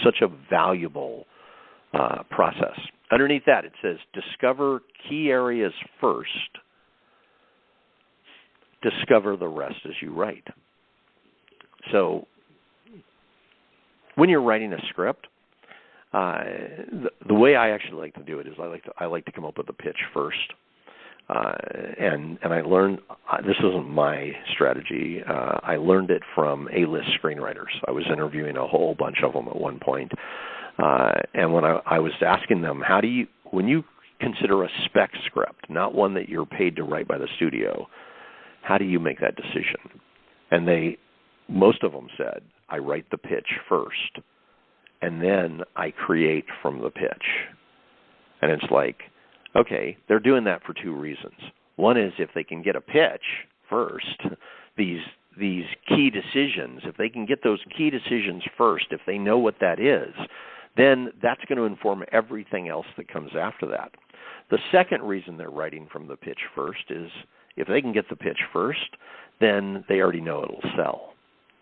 such a valuable process. Underneath that, it says discover key areas first. Discover the rest as you write. So when you're writing a script, the way I actually like to do it is I like to come up with a pitch first. And I learned, this isn't my strategy, I learned it from A-list screenwriters. I was interviewing a whole bunch of them at one point. And when I was asking them, when you consider a spec script, not one that you're paid to write by the studio, how do you make that decision? And most of them said, I write the pitch first, and then I create from the pitch. And it's like, okay, they're doing that for two reasons. One is if they can get a pitch first, these key decisions, if they can get those key decisions first, if they know what that is, then that's going to inform everything else that comes after that. The second reason they're writing from the pitch first is if they can get the pitch first, then they already know it'll sell.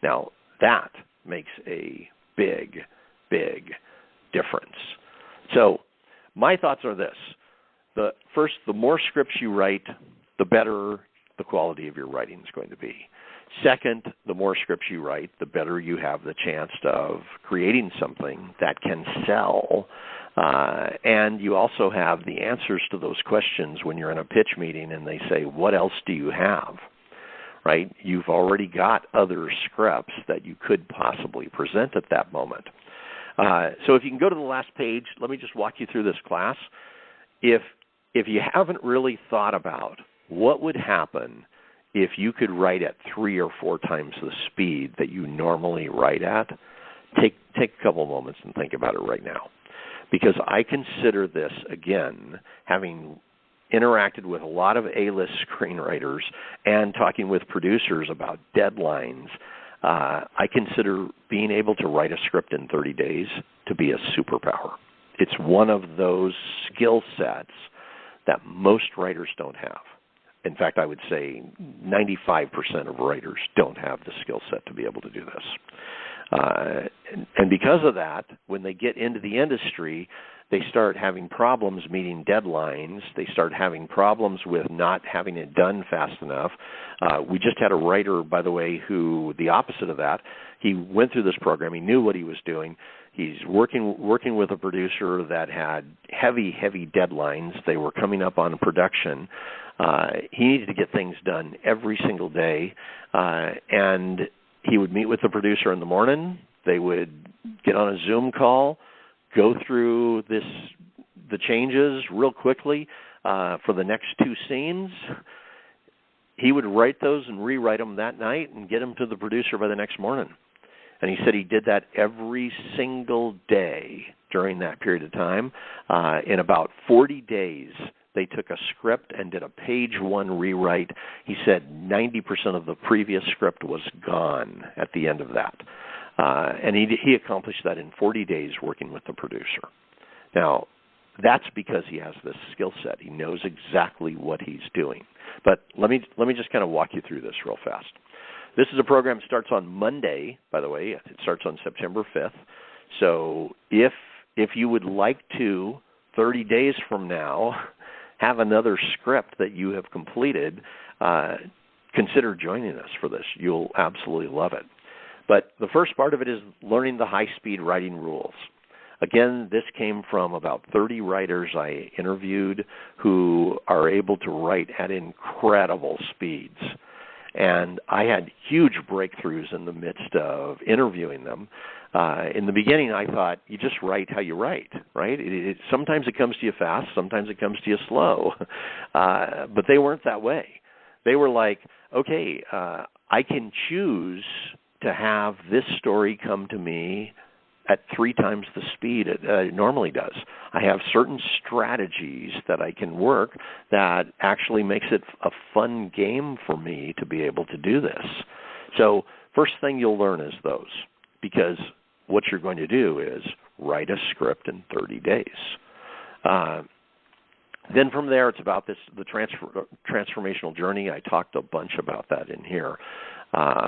Now, that makes a big, big difference. So my thoughts are this. First, the more scripts you write, the better the quality of your writing is going to be. Second, the more scripts you write, the better you have the chance of creating something that can sell. And you also have the answers to those questions when you're in a pitch meeting and they say, what else do you have? Right? You've already got other scripts that you could possibly present at that moment. So if you can go to the last page, let me just walk you through this class. If you haven't really thought about what would happen if you could write at 3 or 4 times the speed that you normally write at, take a couple moments and think about it right now. Because I consider this, again, having interacted with a lot of A-list screenwriters and talking with producers about deadlines, I consider being able to write a script in 30 days to be a superpower. It's one of those skill sets that most writers don't have. In fact, I would say 95% of writers don't have the skill set to be able to do this. And because of that, when they get into the industry, they start having problems meeting deadlines. They start having problems with not having it done fast enough. We just had a writer, by the way, who, the opposite of that, he went through this program. He knew what he was doing. He's working with a producer that had heavy deadlines. They were coming up on production. He needed to get things done every single day, and he would meet with the producer in the morning. They would get on a Zoom call, go through the changes real quickly for the next 2 scenes. He would write those and rewrite them that night and get them to the producer by the next morning. And he said he did that every single day during that period of time. In about 40 days, they took a script and did a page 1 rewrite. He said 90% of the previous script was gone at the end of that. And he accomplished that in 40 days working with the producer. Now, that's because he has this skill set. He knows exactly what he's doing. But let me just kind of walk you through this real fast. This is a program that starts on Monday, by the way. It starts on September 5th. So if you would like to, 30 days from now, have another script that you have completed, consider joining us for this. You'll absolutely love it. But the first part of it is learning the high-speed writing rules. Again, this came from about 30 writers I interviewed who are able to write at incredible speeds. And I had huge breakthroughs in the midst of interviewing them. In the beginning, I thought, you just write how you write, right? Sometimes it comes to you fast, sometimes it comes to you slow. But they weren't that way. They were like, okay, I can choose to have this story come to me at 3 times the speed it normally does. I have certain strategies that I can work that actually makes it a fun game for me to be able to do this. So first thing you'll learn is those, because what you're going to do is write a script in 30 days. Then from there, it's about the transformational journey. I talked a bunch about that in here.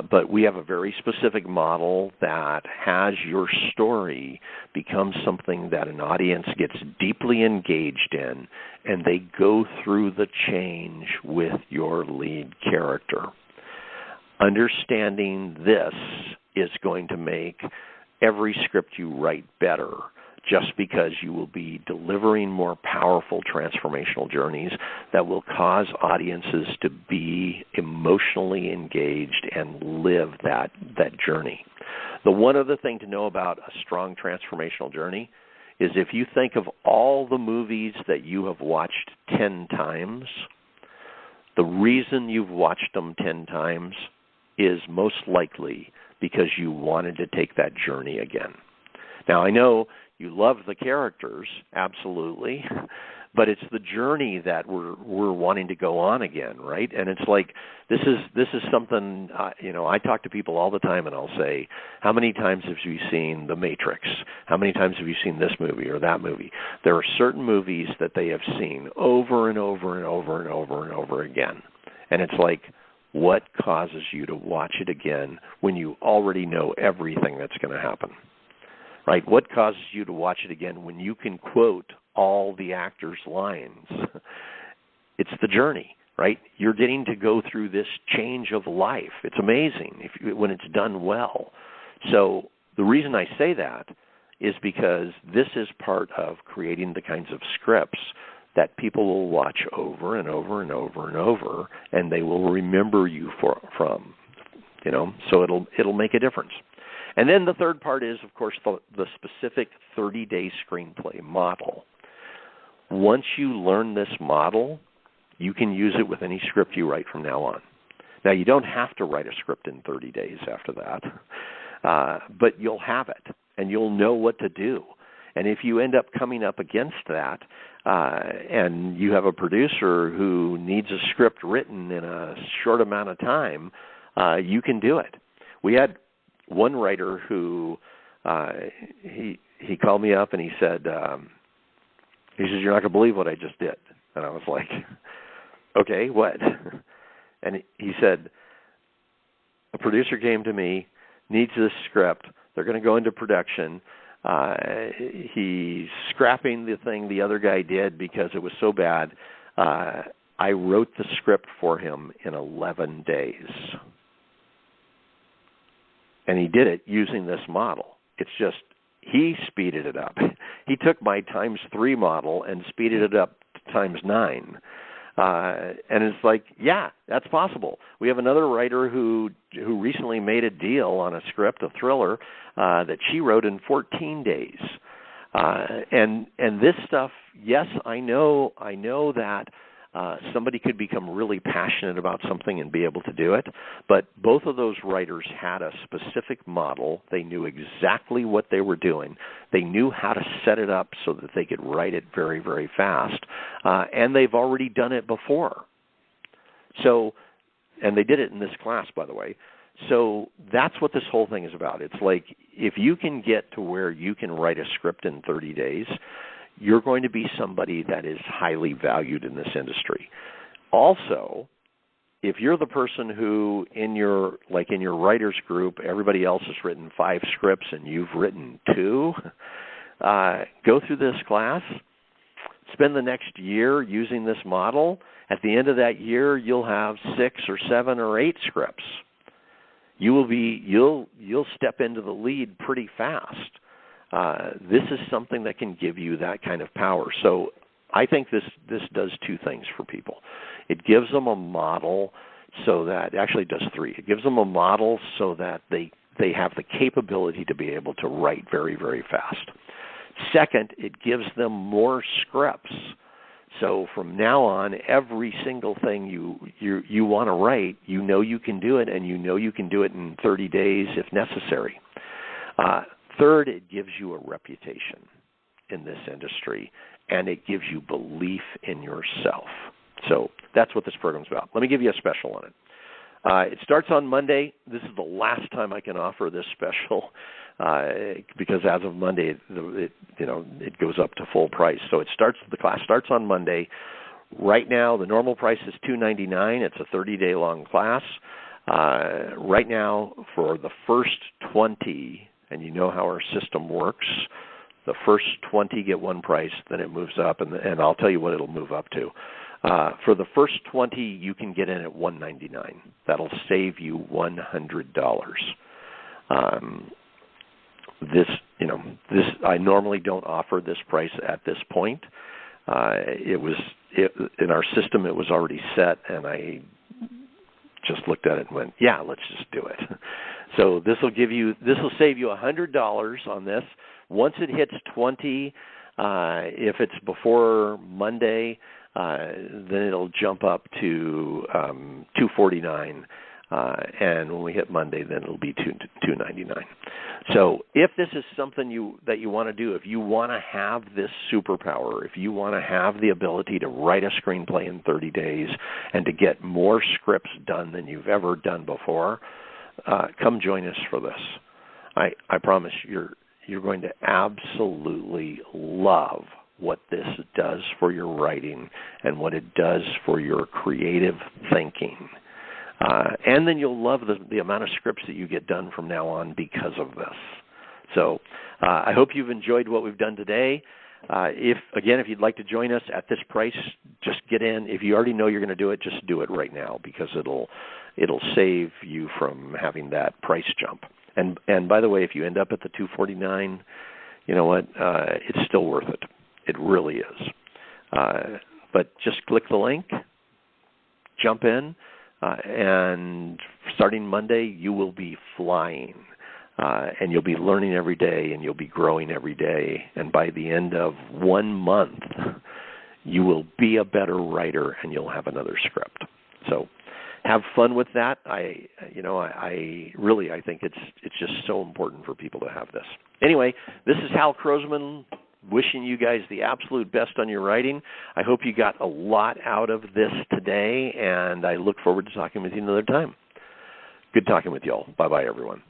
But we have a very specific model that has your story become something that an audience gets deeply engaged in, and they go through the change with your lead character. Understanding this is going to make every script you write better, just because you will be delivering more powerful transformational journeys that will cause audiences to be emotionally engaged and live that journey. The one other thing to know about a strong transformational journey is if you think of all the movies that you have watched 10 times, the reason you've watched them 10 times is most likely because you wanted to take that journey again. Now, I know you love the characters, absolutely, but it's the journey that we're wanting to go on again, right? And it's like this is something I talk to people all the time, and I'll say, how many times have you seen The Matrix? How many times have you seen this movie or that movie? There are certain movies that they have seen over and over and over and over and over again, and it's like, what causes you to watch it again when you already know everything that's going to happen? Right? What causes you to watch it again when you can quote all the actors' lines? It's the journey, right? You're getting to go through this change of life. It's amazing when it's done well. So the reason I say that is because this is part of creating the kinds of scripts that people will watch over and over and over and over, and they will remember you from. So it'll make a difference. And then the third part is, of course, the specific 30-day screenplay model. Once you learn this model, you can use it with any script you write from now on. Now, you don't have to write a script in 30 days after that, but you'll have it, and you'll know what to do. And if you end up coming up against that, and you have a producer who needs a script written in a short amount of time, you can do it. We had one writer who he called me up and he said, "You're not going to believe what I just did." And I was like, "Okay, what?" And he said, "A producer came to me, needs this script. They're going to go into production. He's scrapping the thing the other guy did because it was so bad. I wrote the script for him in 11 days." And he did it using this model. It's just, he speeded it up. He took my ×3 model and speeded it up to ×9. And it's like, yeah, that's possible. We have another writer who recently made a deal on a script, a thriller, that she wrote in 14 days. And this stuff, yes, I know that somebody could become really passionate about something and be able to do it, but both of those writers had a specific model. They knew exactly what they were doing. They knew how to set it up so that they could write it very, very fast, and they've already done it before. So, and they did it in this class, by the way. So that's what this whole thing is about. It's like, if you can get to where you can write a script in 30 days, you're going to be somebody that is highly valued in this industry. Also, if you're the person who in your writers group, everybody else has written 5 scripts and you've written 2, go through this class, spend the next year using this model. At the end of that year, you'll have 6 or 7 or 8 scripts. You'll step into the lead pretty fast. This is something that can give you that kind of power. So I think this does 2 things for people. It gives them a model so that, actually it does 3. It gives them a model so that they have the capability to be able to write very, very fast. Second, it gives them more scripts. So from now on, every single thing you want to write, you know you can do it, and you know you can do it in 30 days if necessary. Third, it gives you a reputation in this industry, and it gives you belief in yourself. So that's what this program's about. Let me give you a special on it. It starts on Monday. This is the last time I can offer this special because as of Monday, it goes up to full price. So the class starts on Monday. Right now, the normal price is $299. It's a 30-day long class. Right now, for the first 20. And you know how our system works. The first 20 get one price, then it moves up, and I'll tell you what it'll move up to. For the first 20, you can get in at $199. That'll save you $100. I normally don't offer this price at this point. In our system, it was already set, and I just looked at it and went, yeah, let's just do it. So this will save you $100 on this. Once it hits 20, if it's before Monday, then it'll jump up to $249, and when we hit Monday, then it'll be $299. So if this is something that you want to do, if you want to have this superpower, if you want to have the ability to write a screenplay in 30 days and to get more scripts done than you've ever done before, come join us for this. I promise you're going to absolutely love what this does for your writing and what it does for your creative thinking. And then you'll love the amount of scripts that you get done from now on because of this. So I hope you've enjoyed what we've done today. If you'd like to join us at this price, just get in. If you already know you're going to do it, just do it right now because it'll save you from having that price jump. And by the way, if you end up at the $249, you know what? It's still worth it. It really is. But just click the link, jump in, and starting Monday, you will be flying. And you'll be learning every day, and you'll be growing every day. And by the end of 1 month, you will be a better writer, and you'll have another script. So have fun with that. I think it's just so important for people to have this. Anyway, this is Hal Krosman wishing you guys the absolute best on your writing. I hope you got a lot out of this today, and I look forward to talking with you another time. Good talking with you all. Bye-bye, everyone.